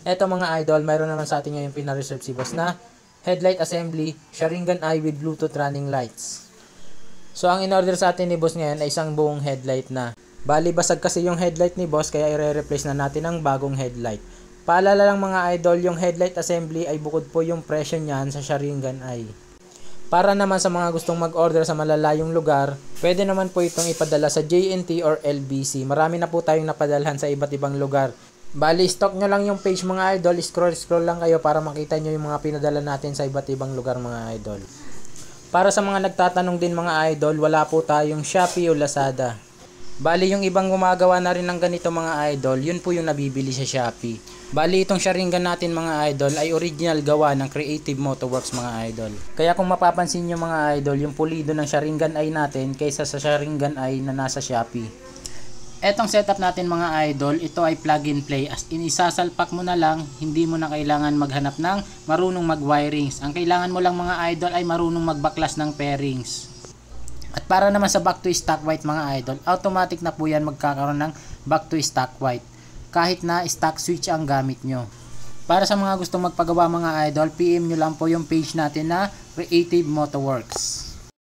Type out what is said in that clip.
Eto mga idol, mayroon naman sa atin ngayon pina-reserve si boss na headlight assembly, Sharingan Eye with Bluetooth running lights. So ang in-order sa atin ni boss ngayon ay isang buong headlight na. Bali basag kasi yung headlight ni boss kaya i-replace na natin ng bagong headlight. Paalala lang mga idol, yung headlight assembly ay bukod po yung presyo niyan sa Sharingan Eye. Para naman sa mga gustong mag-order sa malalayong lugar, pwede naman po itong ipadala sa JNT or LBC. Marami na po tayong napadalhan sa iba't ibang lugar. Bali, stock nyo lang yung page mga idol, scroll lang kayo para makita nyo yung mga pinadala natin sa iba't ibang lugar mga idol. Para sa mga nagtatanong din mga idol, wala po tayong Shopee o Lazada. Bali, yung ibang gumagawa na rin ng ganito mga idol, yun po yung nabibili sa Shopee. Bali, itong Sharingan natin mga idol ay original gawa ng Creative Motoworks mga idol. Kaya kung mapapansin nyo mga idol, yung pulido ng Sharingan Eye natin kaysa sa Sharingan Eye na nasa Shopee. Etong setup natin mga idol, ito ay plug and play, as in isasalpak mo na lang, hindi mo na kailangan maghanap ng marunong mag-wirings. Ang kailangan mo lang mga idol ay marunong magbaklas ng pairings. At para naman sa back to stock white mga idol, automatic na po yan magkakaroon ng back to stock white. Kahit na stock switch ang gamit nyo. Para sa mga gustong magpagawa mga idol, PM nyo lang po yung page natin na Creative Motoworks.